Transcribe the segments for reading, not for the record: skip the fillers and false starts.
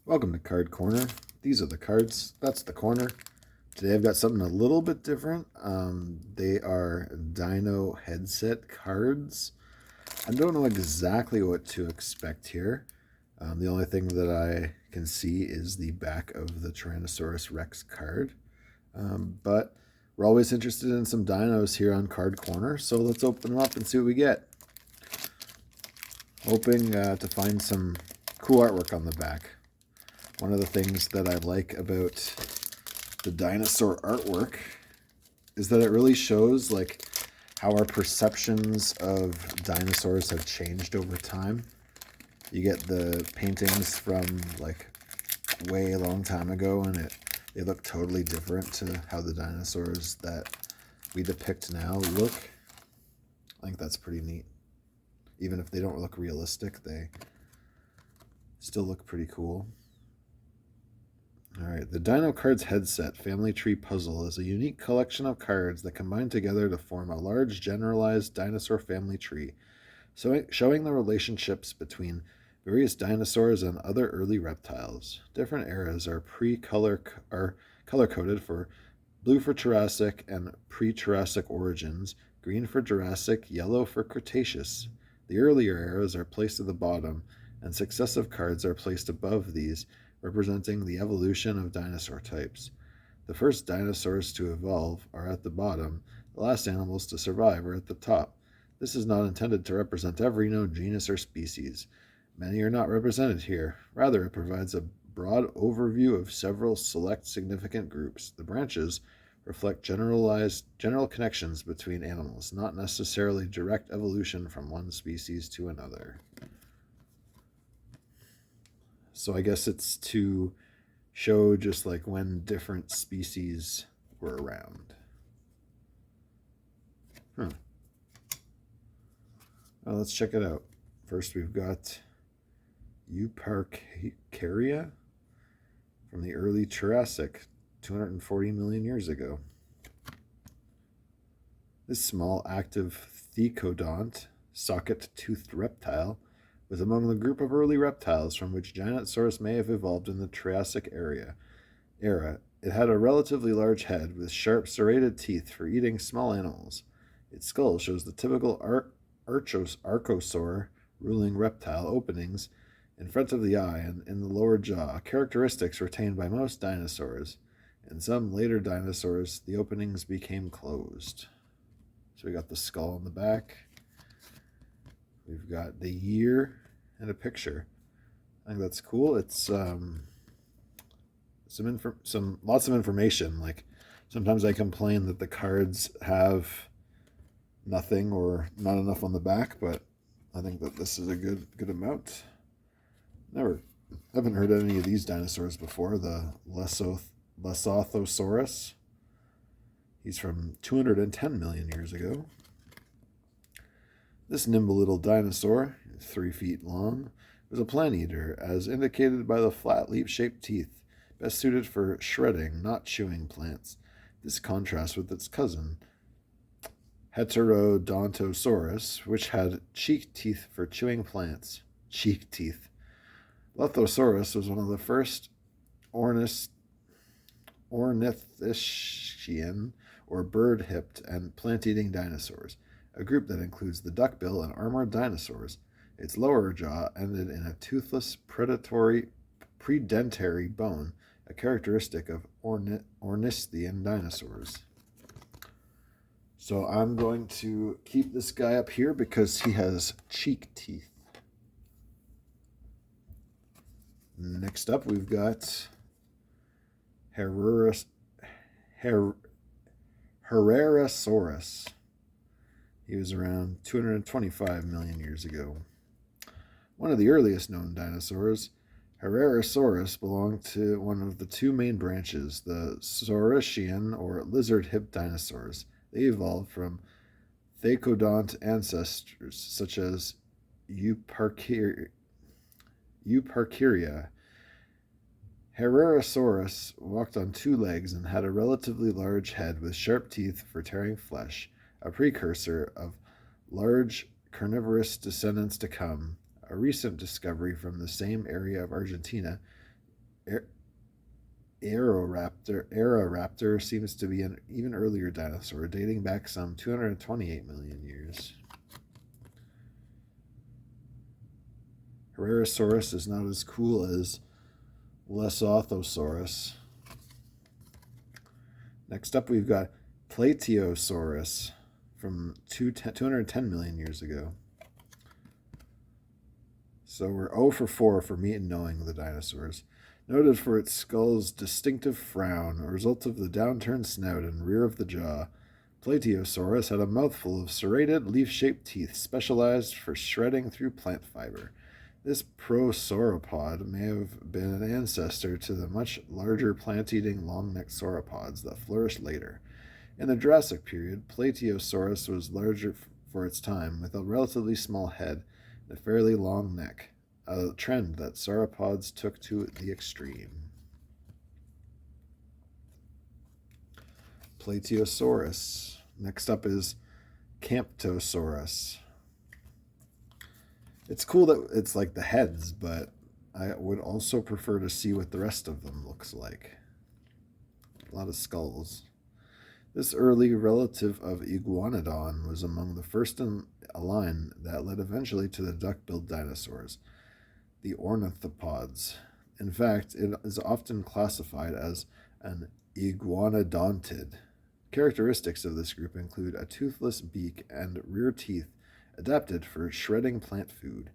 Welcome to Card Corner. These are the cards. That's the corner. Today I've got something a little bit different. They are Dino Headset cards. I don't know exactly what to expect here. The only thing that I can see is the back of the Tyrannosaurus Rex card. But we're always interested in some dinos here on Card Corner, so let's open them up and see what we get. Hoping to find some cool artwork on the back. One of the things that I like about the dinosaur artwork is that it really shows like how our perceptions of dinosaurs have changed over time. You get the paintings from like way a long time ago and they look totally different to how the dinosaurs that we depict now look. I think that's pretty neat. Even if they don't look realistic, they still look pretty cool. All right, the Dinocardz Headset Family Tree Puzzle is a unique collection of cards that combine together to form a large generalized dinosaur family tree, showing the relationships between various dinosaurs and other early reptiles. Different eras are color-coded for blue for Jurassic and pre-Jurassic origins, green for Jurassic, yellow for Cretaceous. The earlier eras are placed at the bottom, and successive cards are placed above these, representing the evolution of dinosaur types. The first dinosaurs to evolve are at the bottom, the last animals to survive are at the top. This is not intended to represent every known genus or species. Many are not represented here. Rather, it provides a broad overview of several select significant groups. The branches reflect general connections between animals, not necessarily direct evolution from one species to another. So I guess it's to show just like when different species were around. Well, let's check it out. First we've got Euparkeria from the early Jurassic, 240 million years ago. This small active thecodont, socket-toothed reptile, was among the group of early reptiles from which Dinosaurs may have evolved in the Triassic era. It had a relatively large head with sharp serrated teeth for eating small animals. Its skull shows the typical archosaur ruling reptile openings in front of the eye and in the lower jaw, characteristics retained by most dinosaurs. In some later dinosaurs, the openings became closed. So we got the skull on the back. We've got the year and a picture. I think that's cool. It's lots of information. Like sometimes I complain that the cards have nothing or not enough on the back, but I think that this is a good amount. Haven't heard of any of these dinosaurs before. The Lethosaurus. He's from 210 million years ago. This nimble little dinosaur, 3 feet long, was a plant eater, as indicated by the flat leaf-shaped teeth, best suited for shredding, not chewing plants. This contrasts with its cousin, Herrerasaurus, which had cheek teeth for chewing plants. Cheek teeth. Lethosaurus was one of the first ornithischian, or bird-hipped, and plant-eating dinosaurs, a group that includes the duckbill and armored dinosaurs. Its lower jaw ended in a toothless predentary bone, a characteristic of ornithian dinosaurs. So I'm going to keep this guy up here because he has cheek teeth. Next up, we've got Herrerasaurus. He was around 225 million years ago. One of the earliest known dinosaurs, Herrerasaurus belonged to one of the two main branches, the Saurischian or lizard-hipped dinosaurs. They evolved from thecodont ancestors such as Euparkeria. Herrerasaurus walked on 2 legs and had a relatively large head with sharp teeth for tearing flesh, a precursor of large carnivorous descendants to come. A recent discovery from the same area of Argentina Er- Aeroraptor seems to be an even earlier dinosaur, dating back some 228 million years. Herrerasaurus is not as cool as Lethosaurus. Next up, we've got Plateosaurus from 210 million years ago. So we're 0 for 4 for me and knowing the dinosaurs. Noted for its skull's distinctive frown, a result of the downturned snout and rear of the jaw, Plateosaurus had a mouthful of serrated, leaf-shaped teeth specialized for shredding through plant fiber. This prosauropod may have been an ancestor to the much larger plant-eating long-necked sauropods that flourished later. In the Jurassic period, Plateosaurus was larger for its time, with a relatively small head and a fairly long neck, a trend that sauropods took to the extreme. Plateosaurus. Next up is Camptosaurus. It's cool that it's like the heads, but I would also prefer to see what the rest of them looks like. A lot of skulls. This early relative of Iguanodon was among the first in a line that led eventually to the duck-billed dinosaurs, the ornithopods. In fact, it is often classified as an iguanodontid. Characteristics of this group include a toothless beak and rear teeth adapted for shredding plant food.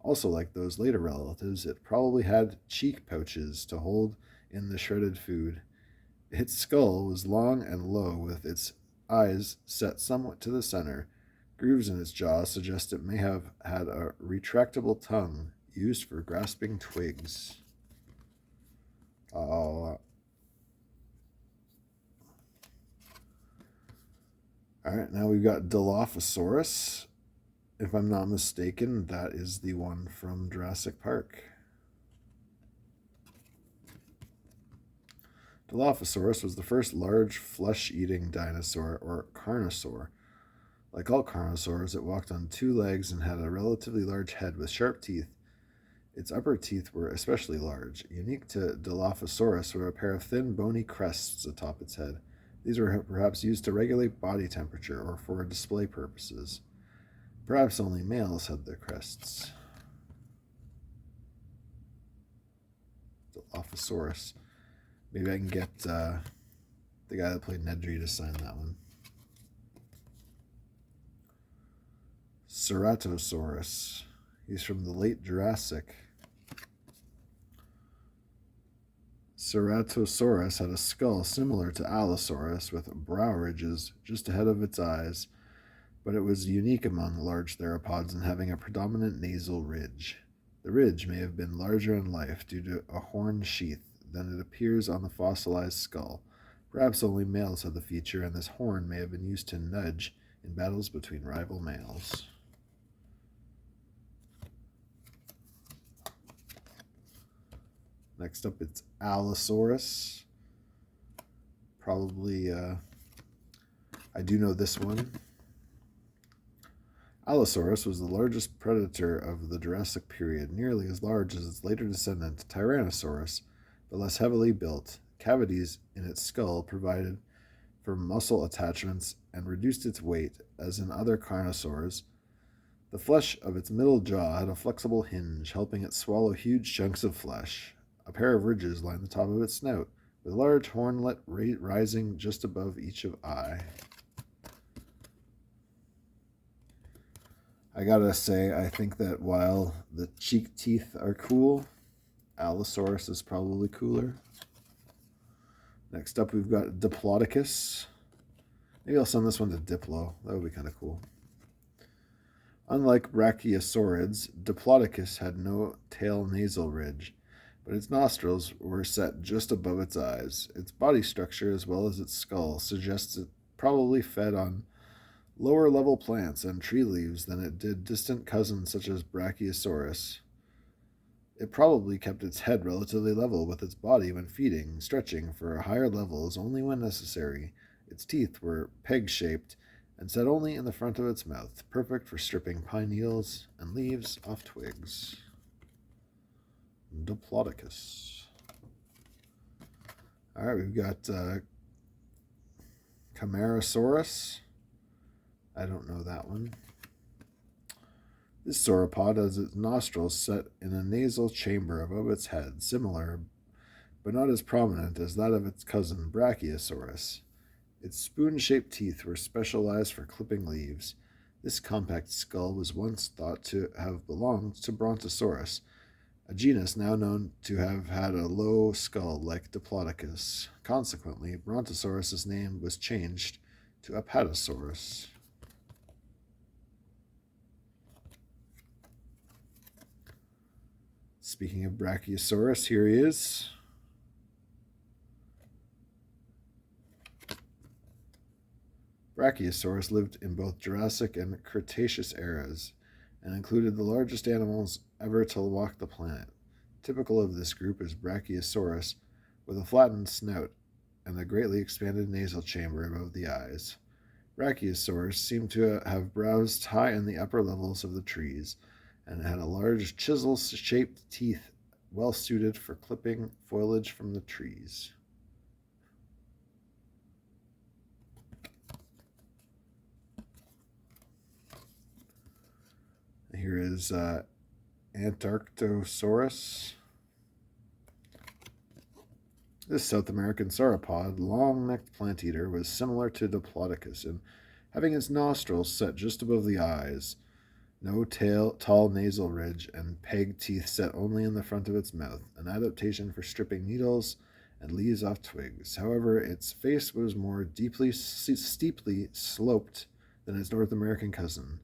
Also, like those later relatives, it probably had cheek pouches to hold in the shredded food. Its skull was long and low, with its eyes set somewhat to the center. Grooves in its jaw suggest it may have had a retractable tongue used for grasping twigs. Alright, now we've got Dilophosaurus. If I'm not mistaken, that is the one from Jurassic Park. Dilophosaurus was the first large flesh-eating dinosaur, or carnosaur. Like all carnosaurs, it walked on 2 legs and had a relatively large head with sharp teeth. Its upper teeth were especially large. Unique to Dilophosaurus were a pair of thin, bony crests atop its head. These were perhaps used to regulate body temperature or for display purposes. Perhaps only males had their crests. Dilophosaurus. Maybe I can get the guy that played Nedry to sign that one. Ceratosaurus. He's from the late Jurassic. Ceratosaurus had a skull similar to Allosaurus with brow ridges just ahead of its eyes, but it was unique among large theropods in having a predominant nasal ridge. The ridge may have been larger in life due to a horn sheath than it appears on the fossilized skull. Perhaps only males had the feature, and this horn may have been used to nudge in battles between rival males. Next up, it's Allosaurus. Probably, I do know this one. Allosaurus was the largest predator of the Jurassic period, nearly as large as its later descendant, Tyrannosaurus, but less heavily built. Cavities in its skull provided for muscle attachments and reduced its weight, as in other carnosaurs. The flesh of its middle jaw had a flexible hinge, helping it swallow huge chunks of flesh. A pair of ridges lined the top of its snout, with a large hornlet rising just above each eye. I gotta say, I think that while the cheek teeth are cool, Allosaurus is probably cooler. Next up, we've got Diplodocus. Maybe I'll send this one to Diplo. That would be kind of cool. Unlike Brachiosaurids, Diplodocus had no tail nasal ridge, but its nostrils were set just above its eyes. Its body structure, as well as its skull, suggests it probably fed on lower-level plants and tree leaves than it did distant cousins such as Brachiosaurus. It probably kept its head relatively level with its body when feeding, stretching for higher levels only when necessary. Its teeth were peg-shaped and set only in the front of its mouth, perfect for stripping pine needles and leaves off twigs. Diplodocus. All right, we've got Herrerasaurus. I don't know that one. This sauropod has its nostrils set in a nasal chamber above its head, similar but not as prominent as that of its cousin Brachiosaurus. Its spoon-shaped teeth were specialized for clipping leaves. This compact skull was once thought to have belonged to Brontosaurus, a genus now known to have had a low skull like Diplodocus. Consequently, Brontosaurus's name was changed to Apatosaurus. Speaking of Brachiosaurus, here he is. Brachiosaurus lived in both Jurassic and Cretaceous eras and included the largest animals ever to walk the planet. Typical of this group is Brachiosaurus, with a flattened snout and a greatly expanded nasal chamber above the eyes. Brachiosaurus seemed to have browsed high in the upper levels of the trees, and had a large chisel-shaped teeth well suited for clipping foliage from the trees. Here is Antarctosaurus. This South American sauropod, long-necked plant eater, was similar to Diplodocus in having its nostrils set just above the eyes, no tall nasal ridge, and pegged teeth set only in the front of its mouth, an adaptation for stripping needles and leaves off twigs. However, its face was more steeply sloped than its North American cousin.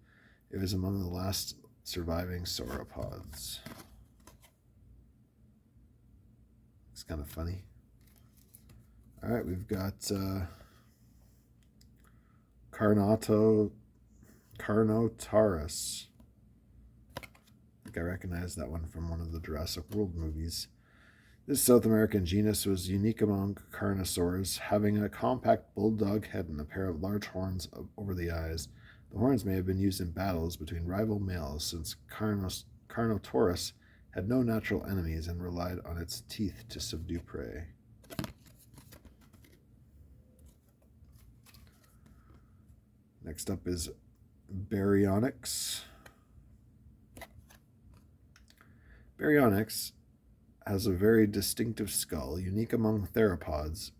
It was among the last surviving sauropods. It's kind of funny. All right, we've got Carnotaurus. I think I recognize that one from one of the Jurassic World movies. This South American genus was unique among carnosaurs, having a compact bulldog head and a pair of large horns over the eyes. The horns may have been used in battles between rival males, since Carnotaurus had no natural enemies and relied on its teeth to subdue prey. Next up is Baryonyx. Baryonyx has a very distinctive skull, unique among theropod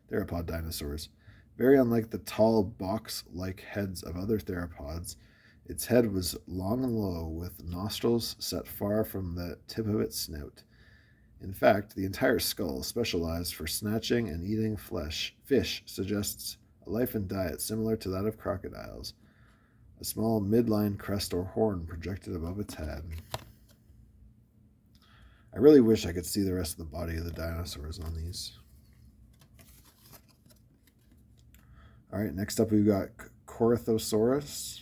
dinosaurs. Very unlike the tall, box-like heads of other theropods, its head was long and low, with nostrils set far from the tip of its snout. In fact, the entire skull, specialized for snatching and eating fish, suggests a life and diet similar to that of crocodiles. A small midline crest or horn projected above its head. I really wish I could see the rest of the body of the dinosaurs on these. All right, next up we've got Corinthosaurus.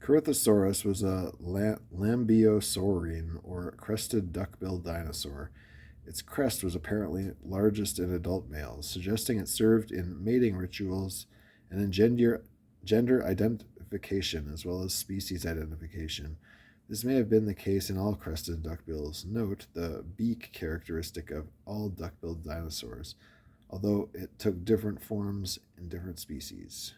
Corinthosaurus was a Lambiosaurine, or crested duckbill dinosaur. Its crest was apparently largest in adult males, suggesting it served in mating rituals and in gender identification as well as species identification. This may have been the case in all crested duckbills. Note the beak characteristic of all duck-billed dinosaurs, although it took different forms in different species.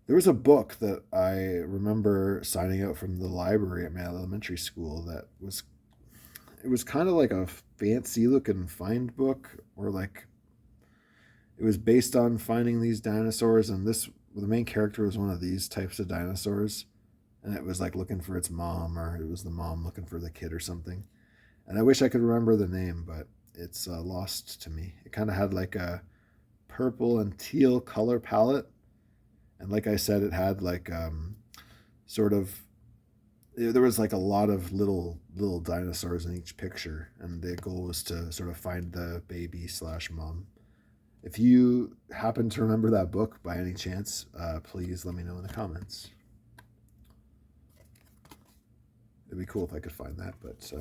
There was a book that I remember signing out from the library at my elementary school that was kind of like a fancy looking find book, or like it was based on finding these dinosaurs, and the main character was one of these types of dinosaurs, and it was like looking for its mom, or it was the mom looking for the kid or something. And I wish I could remember the name, but it's lost to me. It kind of had like a purple and teal color palette, and like I said, it had like there was like a lot of little dinosaurs in each picture, and the goal was to sort of find the baby / mom. If you happen to remember that book by any chance, please let me know in the comments. It'd be cool if I could find that, but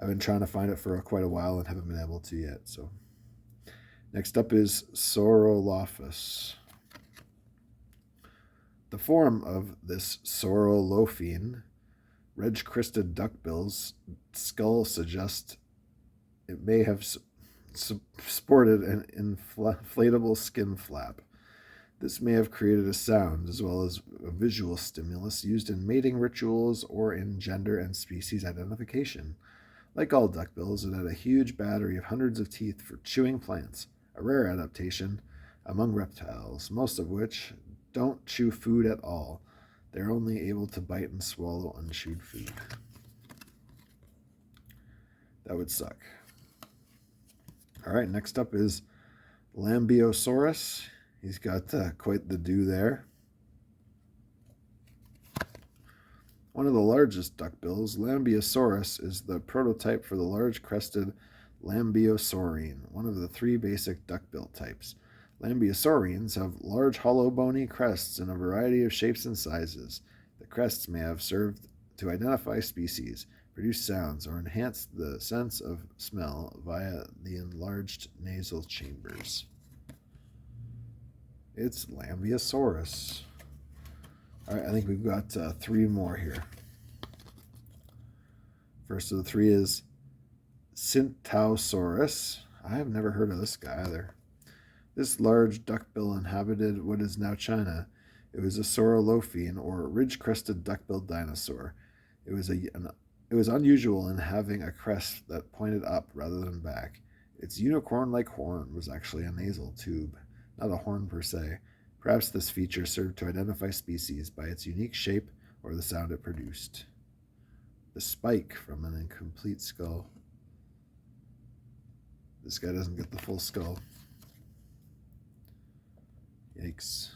I've been trying to find it for quite a while and haven't been able to yet. So next up is Saurolophus. The form of this Saurolophine Red-crested duckbill's skull suggests it may have sported an inflatable skin flap. This may have created a sound as well as a visual stimulus used in mating rituals or in gender and species identification. Like all duckbills, it had a huge battery of hundreds of teeth for chewing plants, a rare adaptation among reptiles, most of which don't chew food at all. They're only able to bite and swallow unchewed food. That would suck. All right, next up is Lambiosaurus. He's got quite the do there. One of the largest duckbills, Lambiosaurus is the prototype for the large crested Lambiosaurine, one of the three basic duckbill types. Lambiosaurines have large hollow bony crests in a variety of shapes and sizes. The crests may have served to identify species, produce sounds, or enhance the sense of smell via the enlarged nasal chambers. It's Lambiosaurus. All right, I think we've got three more here. First of the three is Ceratosaurus. I have never heard of this guy either. This large duckbill inhabited what is now China. It was a Saurolophus, or ridge-crested duckbill dinosaur. It was unusual in having a crest that pointed up rather than back. Its unicorn-like horn was actually a nasal tube, not a horn per se. Perhaps this feature served to identify species by its unique shape or the sound it produced. The spike from an incomplete skull. This guy doesn't get the full skull. Yikes.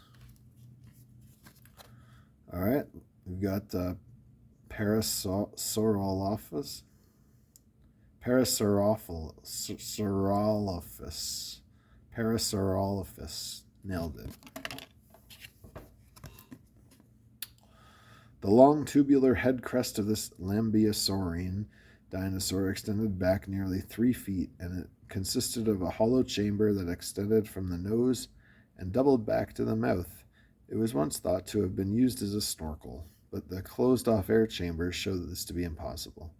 All right, we've got Saurolophus. Saurolophus. Nailed it. The long tubular head crest of this Lambiosaurine dinosaur extended back nearly 3 feet, and it consisted of a hollow chamber that extended from the nose and doubled back to the mouth. It was once thought to have been used as a snorkel, but the closed-off air chambers show this to be impossible.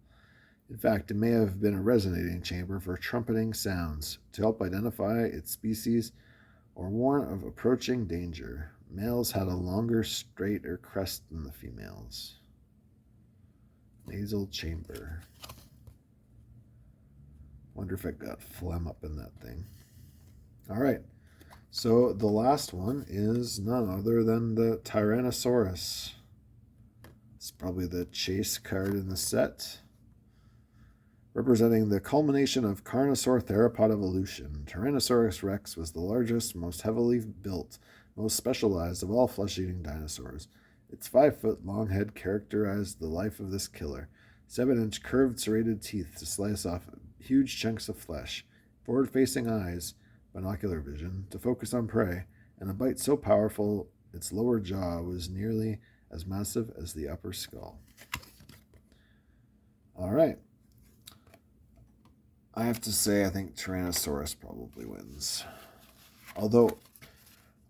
In fact, it may have been a resonating chamber for trumpeting sounds to help identify its species or warn of approaching danger. Males had a longer, straighter crest than the females. Nasal chamber. Wonder if it got phlegm up in that thing. All right. So the last one is none other than the Tyrannosaurus. It's probably the chase card in the set. Representing the culmination of Carnosaur theropod evolution, Tyrannosaurus rex was the largest, most heavily built, most specialized of all flesh-eating dinosaurs. Its 5-foot long head characterized the life of this killer. 7-inch curved serrated teeth to slice off huge chunks of flesh, forward-facing eyes, binocular vision to focus on prey, and a bite so powerful its lower jaw was nearly as massive as the upper skull. All right. I have to say I think Tyrannosaurus probably wins. Although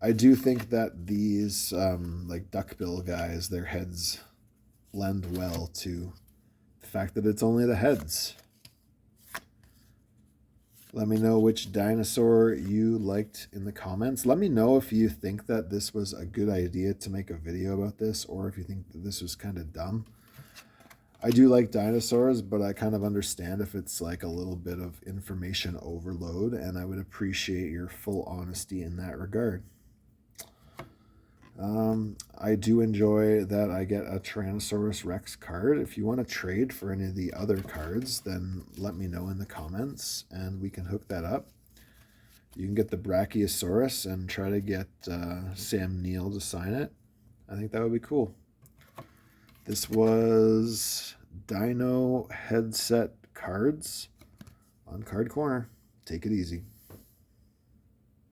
I do think that these like duckbill guys, their heads lend well to the fact that it's only the heads. Let me know which dinosaur you liked in the comments. Let me know if you think that this was a good idea to make a video about this, or if you think that this was kind of dumb. I do like dinosaurs, but I kind of understand if it's like a little bit of information overload, and I would appreciate your full honesty in that regard. I do enjoy that I get a Tyrannosaurus Rex card. If you want to trade for any of the other cards, then let me know in the comments, and we can hook that up. You can get the Brachiosaurus and try to get Sam Neill to sign it. I think that would be cool. This was Dino Headset cards on Card Corner. Take it easy.